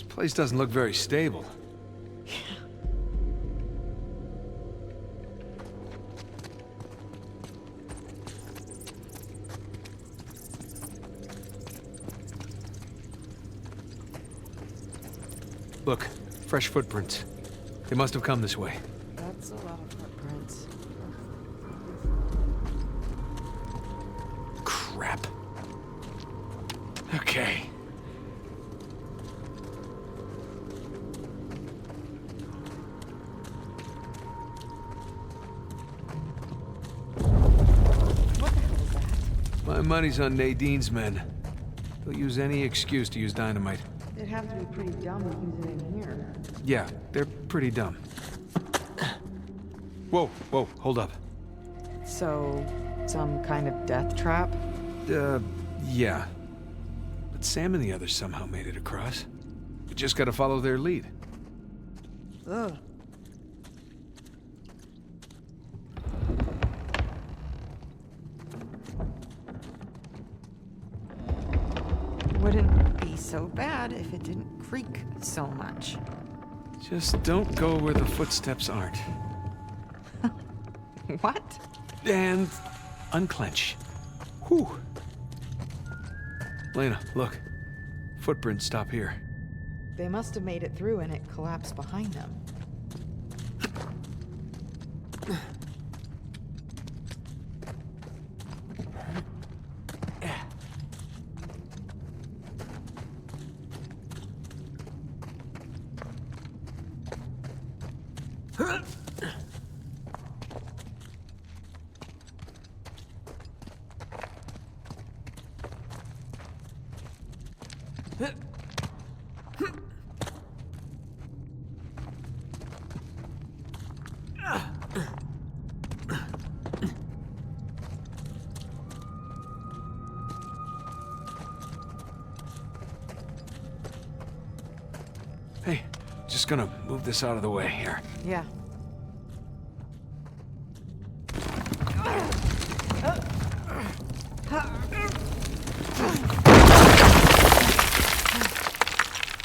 Place doesn't look very stable. Look, fresh footprints. They must have come this way. That's a lot of footprints. Crap. Okay. What the hell is that? My money's on Nadine's men. They'll use any excuse to use dynamite. They'd have to be pretty dumb to use it in here. Yeah, they're pretty dumb. Whoa, whoa, hold up. So, some kind of death trap? Yeah. But Sam and the others somehow made it across. We just gotta follow their lead. Ugh. Wouldn't be so bad if it didn't creak so much. Just don't go where the footsteps aren't. What? And unclench. Whew. Lena, look. Footprints stop here. They must have made it through and it collapsed behind them. Hey, just gonna move this out of the way here. Yeah.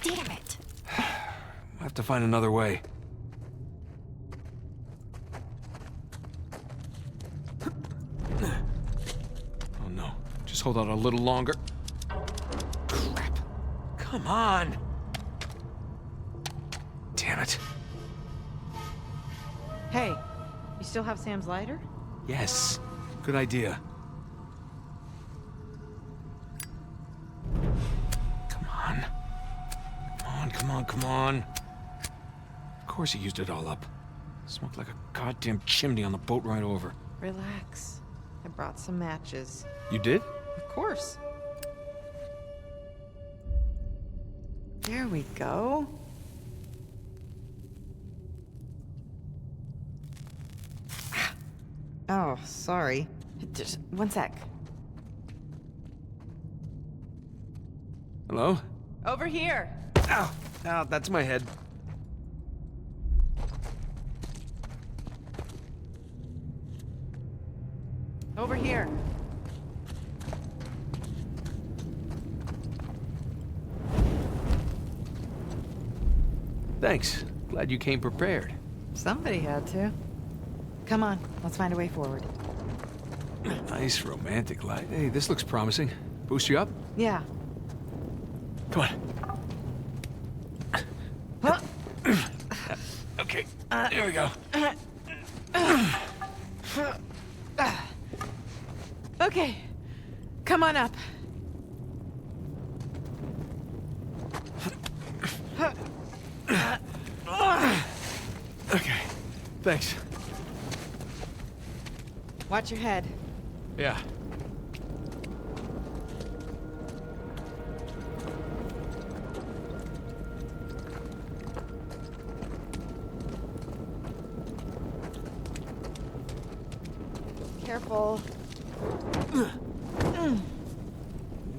Damn it. We'll have to find another way. Oh no, just hold out a little longer. Crap. Come on. Damn it. Hey, you still have Sam's lighter? Yes, good idea. Come on. Come on, come on, come on. Of course he used it all up. Smoked like a goddamn chimney on the boat ride over. Relax. I brought some matches. You did? Of course. There we go. Oh, sorry. Just one sec. Hello? Over here. Ow! Ow, that's my head. Over here. Thanks. Glad you came prepared. Somebody had to. Come on, let's find a way forward. Nice romantic light. Hey, this looks promising. Boost you up? Yeah. Come on. Huh? Okay, there we go. Okay. Come on up. Okay, thanks. Watch your head. Yeah. Careful.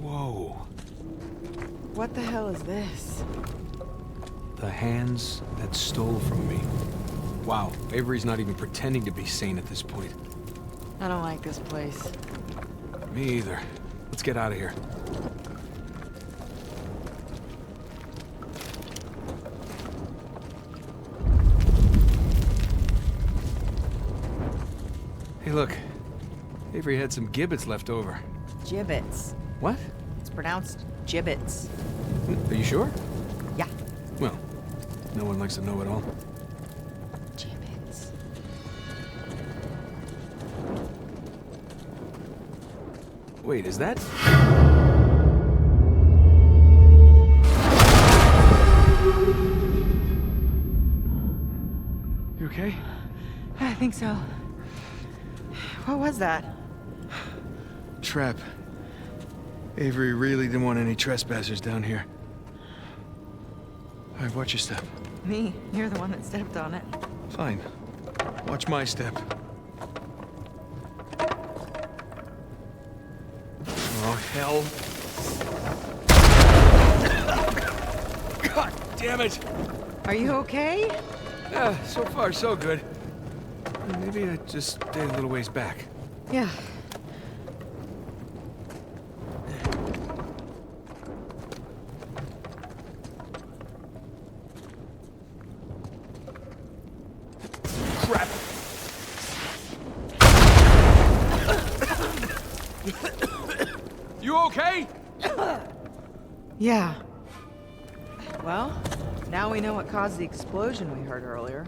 Whoa. What the hell is this? The hands that stole from me. Wow, Avery's not even pretending to be sane at this point. I don't like this place. Me either. Let's get out of here. Hey, look. Avery had some gibbets left over. Gibbets. What? It's pronounced gibbets. Are you sure? Yeah. Well, no one likes to know it all. Gibbets. Wait, is that? You okay? I think so. What was that? Trap. Avery really didn't want any trespassers down here. All right, watch your step. Me. You're the one that stepped on it. Fine. Watch my step. Oh, hell. God damn it! Are you okay? So far, so good. Maybe I just stay a little ways back. Yeah. Crap! You okay? Yeah. Well, now we know what caused the explosion we heard earlier.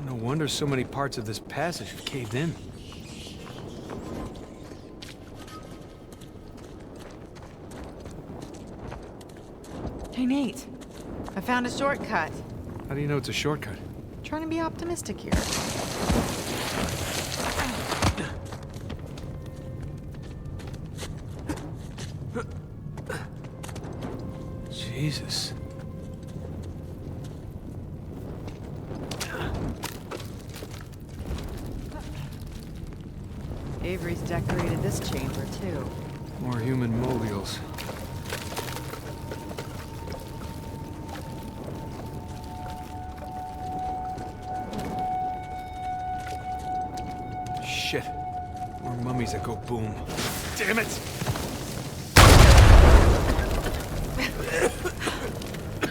No wonder so many parts of this passage have caved in. Hey, Nate. I found a shortcut. How do you know it's a shortcut? Trying to be optimistic here. Jesus. Avery's decorated this chamber, too. More human mobiles. Shit. More mummies that go boom. Damn it!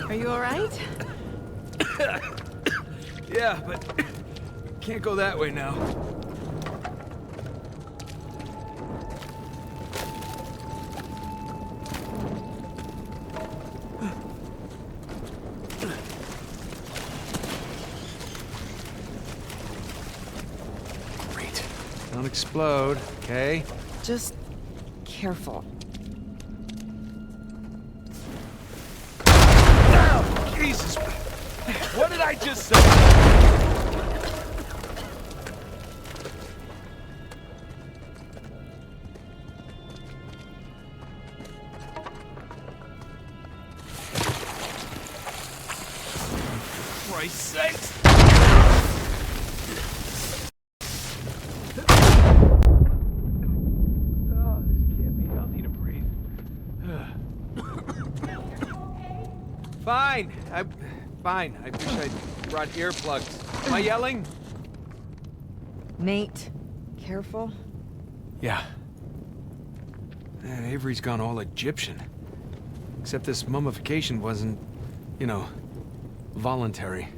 Are you all right? Yeah, but can't go that way now. Great. Don't explode, okay? Just careful. Ow! Jesus! What did I just say? For Christ's sakes! Oh, this can't be healthy to breathe. Fine. Fine. I wish I'd brought earplugs. Am I yelling? Nate, careful. Yeah. Man, Avery's gone all Egyptian. Except this mummification wasn't, you know, voluntary.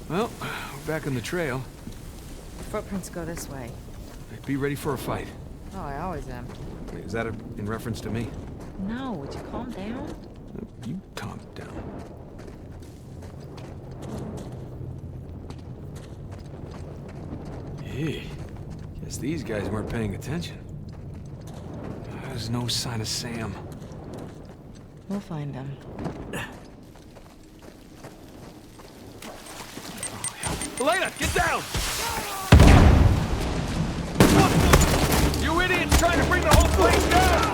Well, we're back on the trail. Footprints go this way. Be ready for a fight. Oh, I always am. Is that in reference to me? No, would you calm down? You calm down. Hey, guess these guys weren't paying attention. There's no sign of Sam. We'll find him. Elena, get down! You idiots trying to bring the whole place down!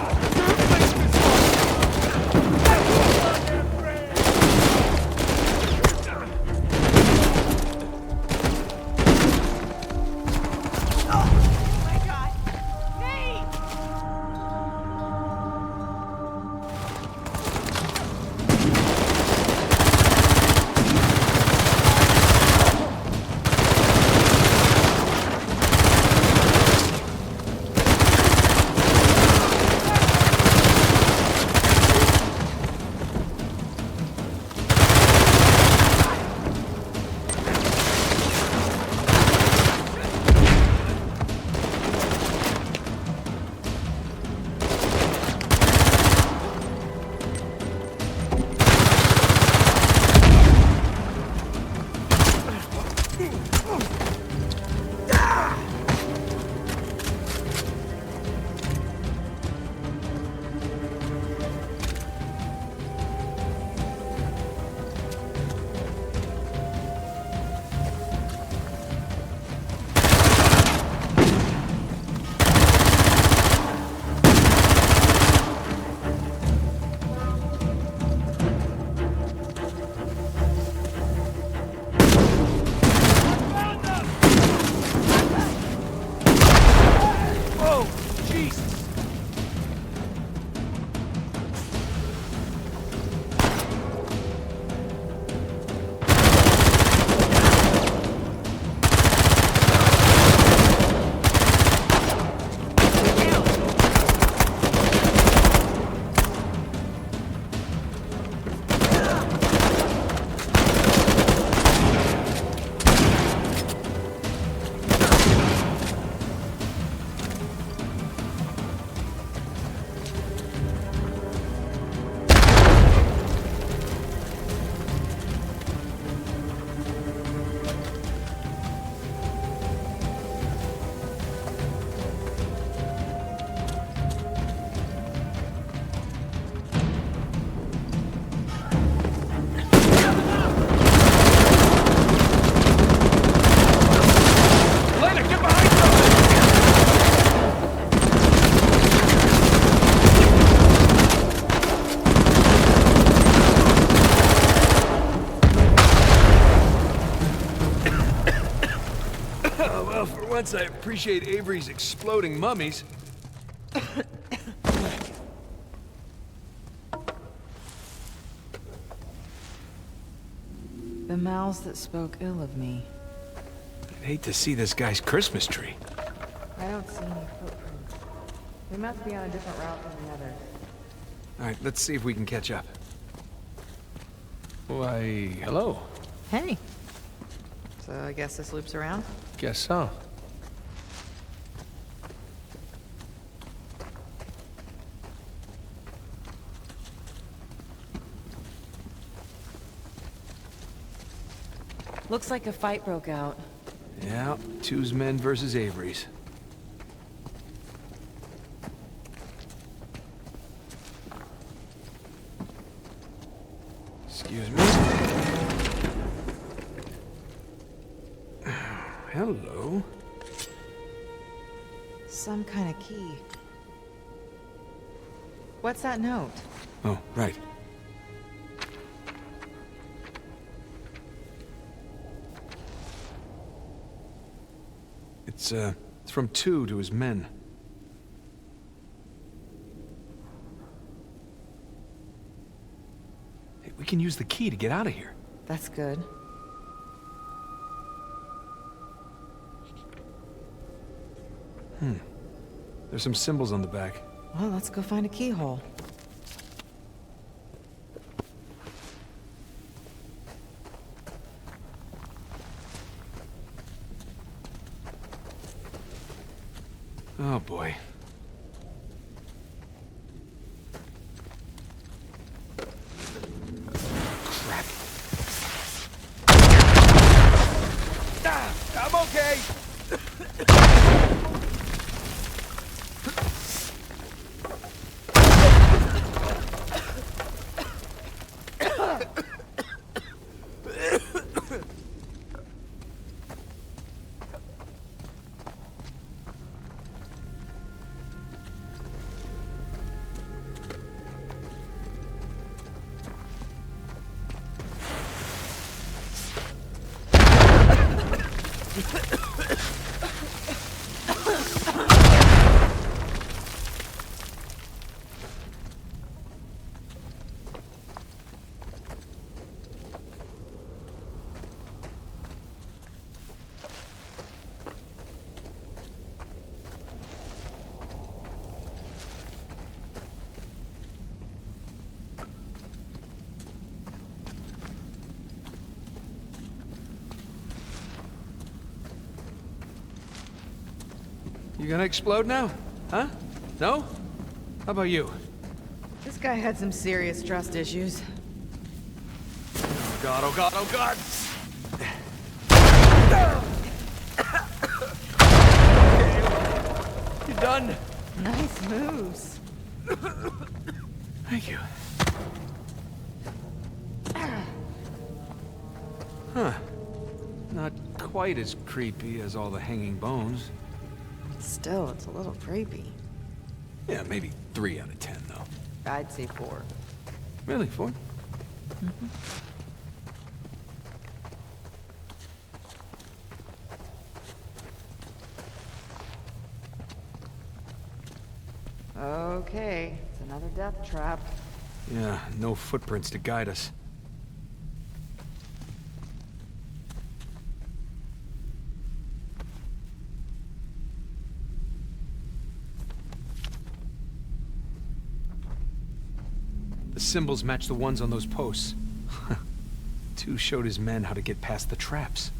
once I appreciate Avery's exploding mummies. The mouths that spoke ill of me. I'd hate to see this guy's Christmas tree. I don't see any footprints. We must be on a different route than the others. All right, let's see if we can catch up. Why, hello. Hey. So I guess this loops around? Guess so. Looks like a fight broke out. Yeah, two's men versus Avery's. Excuse me. Hello. Some kind of key. What's that note? Oh, right. It's from two to his men. Hey, we can use the key to get out of here. That's good. There's some symbols on the back. Well, let's go find a keyhole. Oh, boy. Crap. Ah, I'm okay! You gonna explode now? Huh? No? How about you? This guy had some serious trust issues. Oh god, oh god, oh god! You done? Nice moves. Thank you. Huh. Not quite as creepy as all the hanging bones. Still, it's a little creepy. Yeah, maybe 3 out of 10, though. I'd say 4. Really, 4? Okay, it's another death trap. Yeah, no footprints to guide us. The symbols match the ones on those posts. Two showed his men how to get past the traps.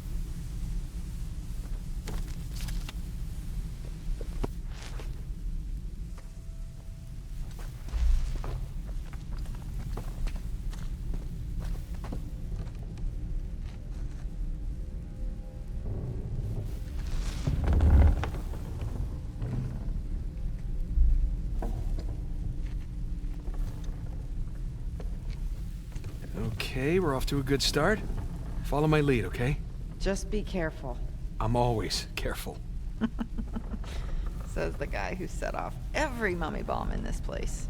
Okay, we're off to a good start. Follow my lead, okay? Just be careful, I'm always careful. says the guy who set off every mummy bomb in this place.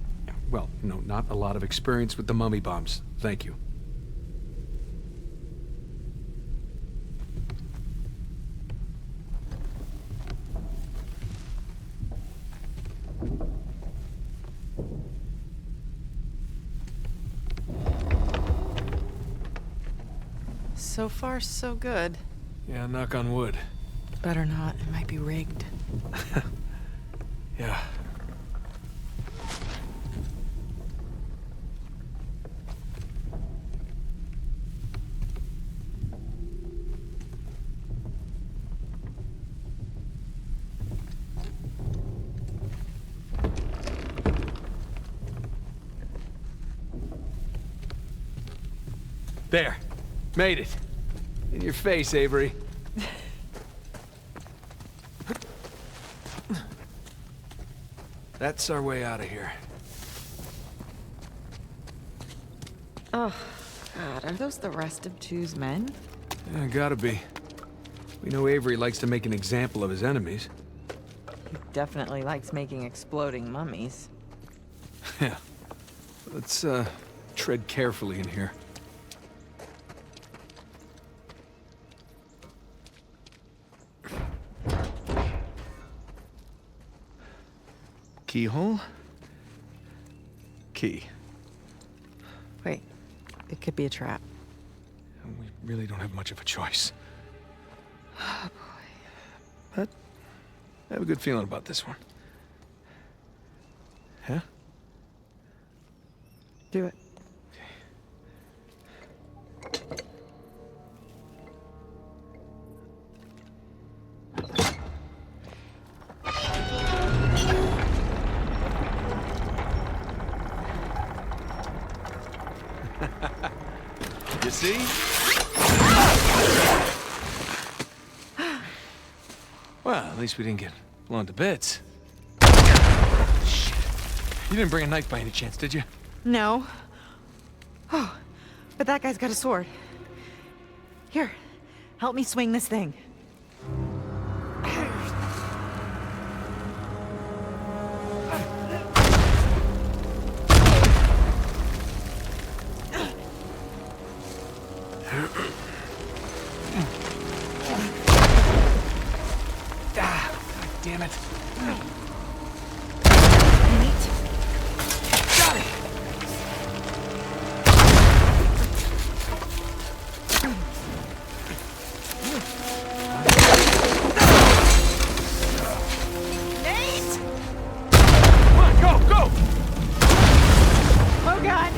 Well, no, not a lot of experience with the mummy bombs. Thank you. So far, so good. Yeah, knock on wood. Better not. It might be rigged. Yeah. There. Made it. In your face, Avery. That's our way out of here. Oh, God. Are those the rest of Two's men? Yeah, gotta be. We know Avery likes to make an example of his enemies. He definitely likes making exploding mummies. Yeah. Let's, tread carefully in here. Keyhole? Key. Wait. It could be a trap. We really don't have much of a choice. Oh, boy. But I have a good feeling about this one. Huh? Do it. You see? Well, at least we didn't get blown to bits. Shit. You didn't bring a knife by any chance, did you? No. Oh, but that guy's got a sword. Here, help me swing this thing. Ah, God damn it. Neat. Got it! Nate! Come on, go, go! Oh, God.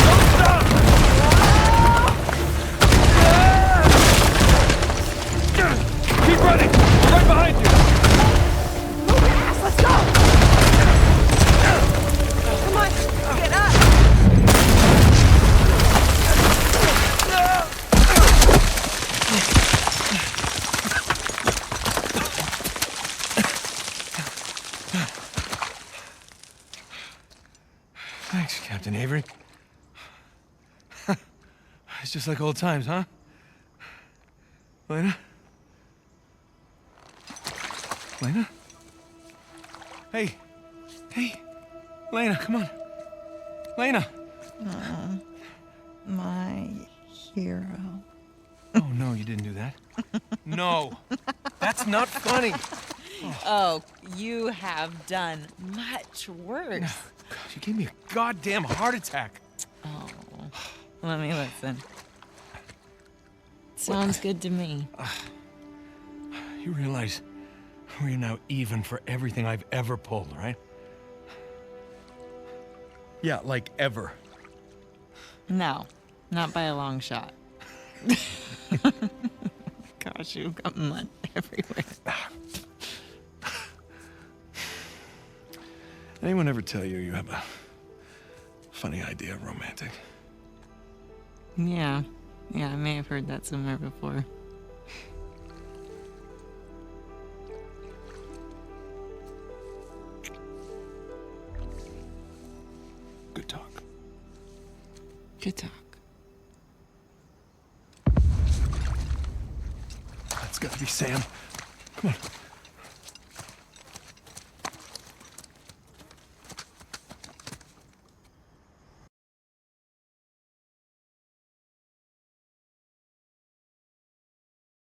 Don't stop! Keep running! Right behind you! Move your ass, let's go! Come on, get up! Thanks, Captain Avery. It's just like old times, huh? Lena? Lena? Hey. Hey. Lena, come on. Lena. My hero. Oh, no, you didn't do that. No. That's not funny. Oh, you have done much worse. Gosh, you gave me a goddamn heart attack. Oh, let me listen. Sounds good to me. You realize we're now even for everything I've ever pulled, right? Yeah, like ever. No, not by a long shot. Gosh, you've got mud everywhere. Anyone ever tell you you have a funny idea of romantic? Yeah, I may have heard that somewhere before. Good talk. Good talk. That's gotta be Sam. Come on.